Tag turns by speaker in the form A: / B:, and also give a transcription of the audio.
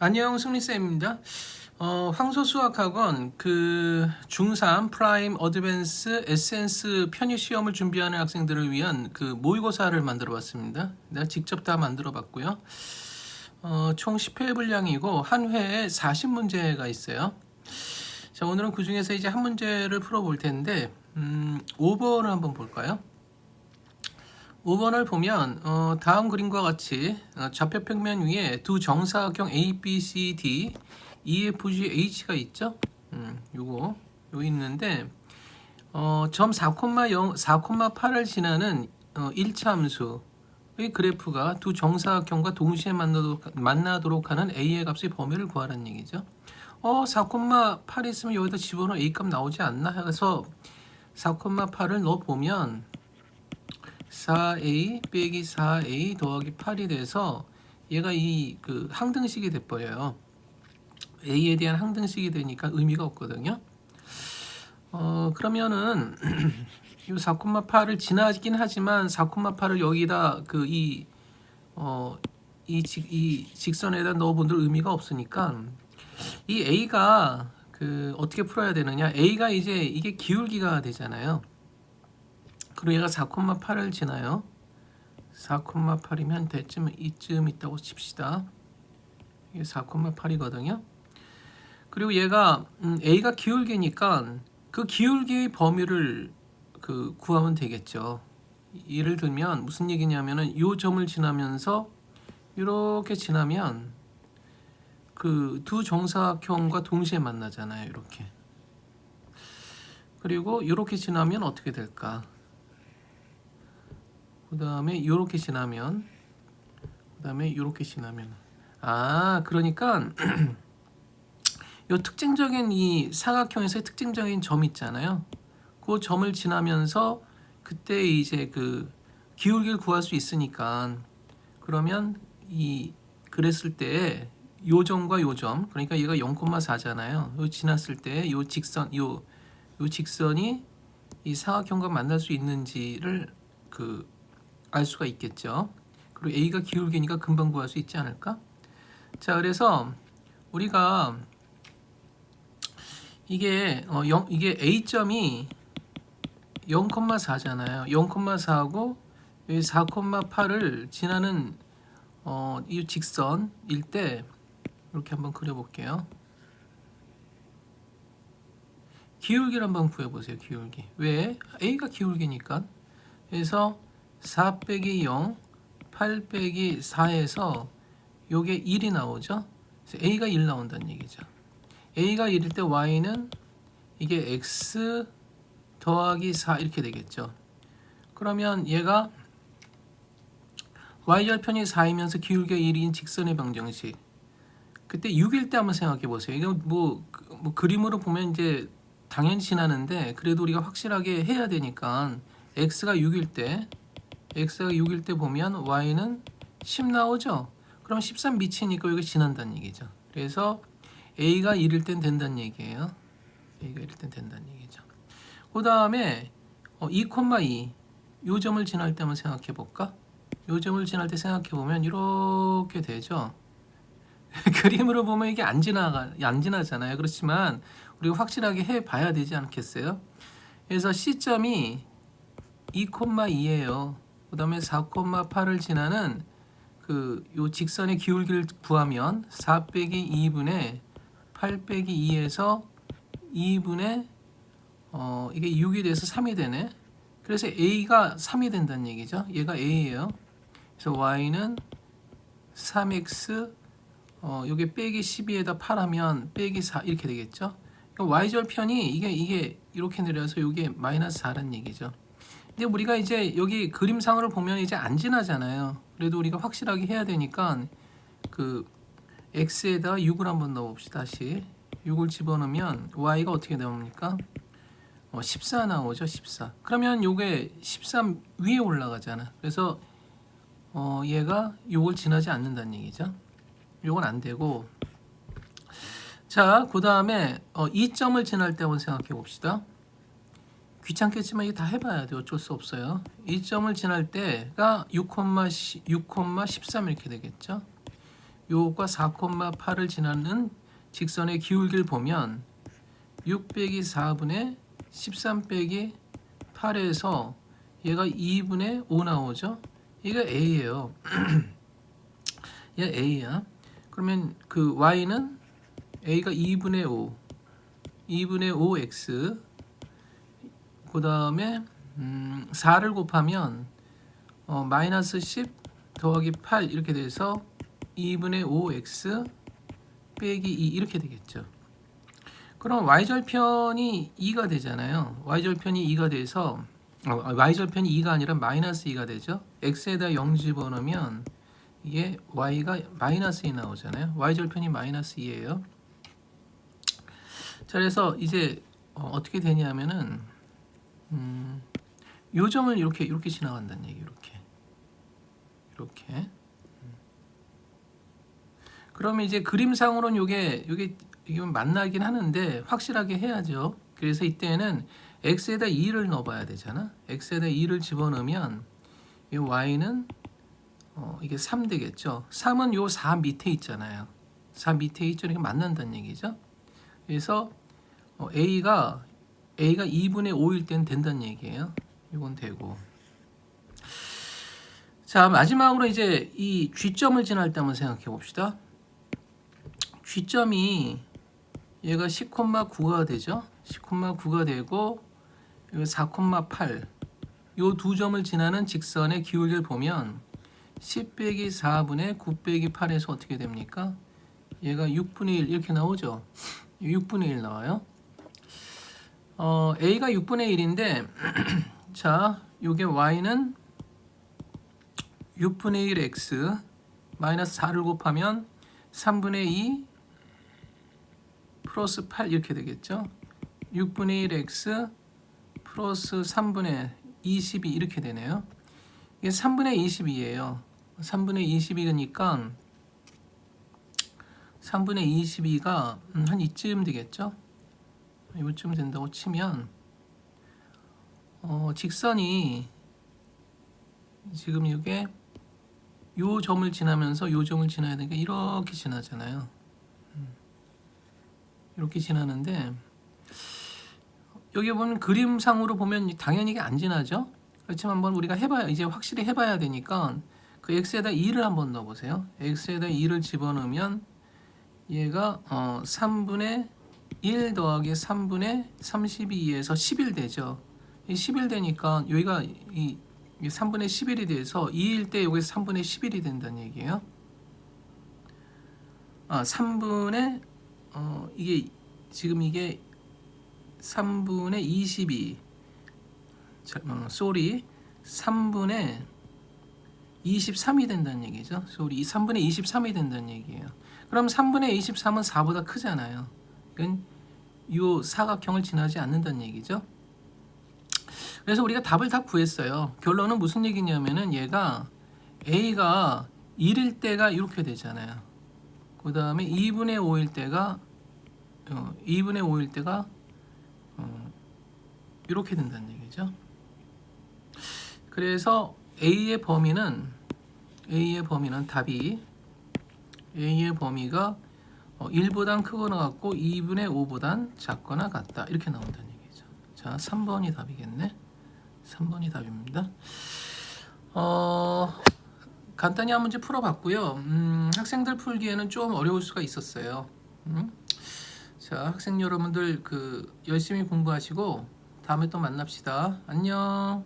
A: 안녕, 승리쌤입니다. 황소수학학원 중3 프라임 어드밴스 에센스 편입 시험을 준비하는 학생들을 위한 모의고사를 만들어 봤습니다. 내가 직접 다 만들어 봤고요. 총 10회 분량이고 한 회에 40문제가 있어요. 자, 오늘은 그 중에서 이제 한 문제를 풀어 볼 텐데 5번을 한번 볼까요? 5번을 보면 다음 그림과 같이 좌표 평면 위에 두 정사각형 A, B, C, D, E, F, G, H가 있죠. 요거 있는데 점 4,0, 4,8을 지나는 1차 함수의 그래프가 두 정사각형과 동시에 만나도록 하는 A의 값의 범위를 구하라는 얘기죠. 4,8 있으면 여기다 집어넣으면 A 값 나오지 않나 해서 4,8을 넣어보면 4a 빼기 4a 더하기 8이 돼서 얘가 항등식이 돼버려요. a에 대한 항등식이 되니까 의미가 없거든요. 그러면은 이 4,8을 지나긴 하지만 4,8을 여기다 이 직선에다 넣어본들 의미가 없으니까 이 a가 어떻게 풀어야 되느냐? a가 이제 이게 기울기가 되잖아요. 그리고 얘가 4,8을 지나요. 4,8이면 대쯤 이쯤 있다고 칩시다. 이게 4,8이거든요. 그리고 얘가 A가 기울기니까 그 기울기의 범위를 구하면 되겠죠. 예를 들면 무슨 얘기냐면은 이 점을 지나면서 이렇게 지나면 두 정사각형과 동시에 만나잖아요. 이렇게. 그리고 이렇게 지나면 어떻게 될까? 그 다음에 이렇게 지나면 그러니까 요 특징적인 이 사각형에서의 특징적인 점 있잖아요. 그 점을 지나면서 그때 이제 기울기를 구할 수 있으니까 그러면 그랬을 때 요 점과 요 점, 그러니까 얘가 0,4잖아요. 요 지났을 때 요 직선이 이 사각형과 만날 수 있는지를 알 수가 있겠죠. 그리고 A가 기울기니까 금방 구할 수 있지 않을까? 자, 그래서 우리가 이게 A점이 0,4잖아요. 0,4하고 4,8을 지나는 이 직선일 때 이렇게 한번 그려볼게요. 기울기를 한번 구해보세요. 기울기. 왜? A가 기울기니까. 그래서 4 빼기 0, 8 빼기 4에서 요게 1이 나오죠. 그래서 A가 1 나온다는 얘기죠. A가 1일 때 Y는 이게 X 더하기 4 이렇게 되겠죠. 그러면 얘가 Y절편이 4이면서 기울기가 1인 직선의 방정식. 그때 6일 때 한번 생각해 보세요. 이거 뭐 그림으로 보면 이제 당연히 지나는데 그래도 우리가 확실하게 해야 되니까 X가 6일 때 보면 Y는 10 나오죠. 그럼 13 미치니까 여기 지난다는 얘기죠. 그래서 A가 1일 땐 된다는 얘기예요. A가 1일 땐 된다는 얘기죠. 그 다음에 2,2 요 점을 지날 때 한번 생각해 볼까? 요 점을 지날 때 생각해 보면 이렇게 되죠. 그림으로 보면 이게 안 지나잖아요. 그렇지만 우리가 확실하게 해 봐야 되지 않겠어요? 그래서 C점이 2,2예요. 그 다음에 4,8을 지나는 요 직선의 기울기를 구하면 4 빼기 2분의 8 빼기 2에서 2분의 이게 6이 돼서 3이 되네. 그래서 A가 3이 된다는 얘기죠. 얘가 A예요. 그래서 Y는 3X 요게 빼기 12에다 8하면 빼기 4 이렇게 되겠죠. 그러니까 Y절편이 이게 이렇게 내려서 요게 마이너스 4라는 얘기죠. 근데 우리가 이제 여기 그림상으로 보면 이제 안 지나잖아요. 그래도 우리가 확실하게 해야 되니까 x에다 6을 한번 넣어봅시다. 다시 6을 집어넣으면 y가 어떻게 나옵니까? 14 나오죠. 14. 그러면 요게 13 위에 올라가잖아. 그래서 얘가 요걸 지나지 않는다는 얘기죠. 요건 안 되고, 자, 그 다음에 이 점을 지날 때 한번 생각해 봅시다. 귀찮겠지만 이거 다 해봐야 돼요. 어쩔 수 없어요. 이 점을 지날 때가 6,13 이렇게 되겠죠. 요것과 4,8을 지나는 직선의 기울기를 보면 6 빼기 4분의 13 빼기 8에서 얘가 2분의 5 나오죠. 얘가 A예요. 얘 A야. 그러면 그 Y는 A가 2분의 5 5x 그 다음에 4를 곱하면 마이너스 10 더하기 8 이렇게 돼서 2분의 5x 빼기 2 이렇게 되겠죠. 그럼 y절편이 2가 되잖아요. y절편이 2가 돼서 y절편이 2가 아니라 마이너스 2가 되죠. x에다 0 집어넣으면 이게 y가 마이너스 2 나오잖아요. y절편이 마이너스 2예요. 자, 그래서 이제 어떻게 되냐면은 요 점을 이렇게 지나간다는 얘기. 이렇게. 그러면 이제 그림상으로는 요게 만나긴 하는데 확실하게 해야죠. 그래서 이때는 x에다 2를 넣어봐야 되잖아. x에다 2를 집어넣으면 이 y는 이게 3 되겠죠. 3은 요 4 밑에 있잖아요. 4 밑에 있죠. 이렇게 만난다는 얘기죠. 그래서 A가 2분의 5일 땐 된다는 얘기예요. 이건 되고. 자, 마지막으로 이제 이 G점을 지날 때 한번 생각해 봅시다. G점이 얘가 10,9가 되죠. 10,9가 되고 4,8 요 두 점을 지나는 직선의 기울기를 보면 10 빼기 4분의 9 빼기 8에서 어떻게 됩니까? 얘가 6분의 1 이렇게 나오죠. 6분의 1 나와요. A가 6분의 1인데 자, 요게 Y는 6분의 1 X 마이너스 4를 곱하면 3분의 2 플러스 8 이렇게 되겠죠. 6분의 1 X 플러스 3분의 22 이렇게 되네요. 이게 3분의 22예요. 3분의 22니까 3분의 22가 한 이쯤 되겠죠. 이쯤 된다고 치면 직선이 지금 이게 요 점을 지나면서 요 점을 지나야 되니까 이렇게 지나잖아요. 이렇게 지나는데 여기 보면 그림상으로 보면 당연히 이게 안 지나죠. 그렇지만 한번 우리가 해봐야 이제 확실히 해봐야 되니까 그 x에다 2를 한번 넣어보세요. x에다 2를 집어넣으면 얘가 3분의 1 더하기 3분의 32에서 11 되죠. 이 11 되니까 여기가 이 3분의 11이 돼서 2일 때 여기 3분의 11이 된다는 얘기예요. 3분의 이게 지금 이게 3분의 22 3분의 23이 된다는 얘기죠. 3분의 23이 된다는 얘기예요. 그럼 3분의 23은 4보다 크잖아요. 이건 이 사각형을 지나지 않는다는 얘기죠. 그래서 우리가 답을 다 구했어요. 결론은 무슨 얘기냐면은 얘가 A가 1일 때가 이렇게 되잖아요. 그 다음에 2분의 5일 때가 이렇게 된다는 얘기죠. 그래서 A의 범위는 답이 A의 범위가 1보단 크거나 같고 2분의 5보단 작거나 같다 이렇게 나온다는 얘기죠. 자, 3번이 답이겠네. 3번이 답입니다. 간단히 한 문제 풀어봤고요. 학생들 풀기에는 좀 어려울 수가 있었어요. 자, 학생 여러분들 열심히 공부하시고 다음에 또 만납시다. 안녕.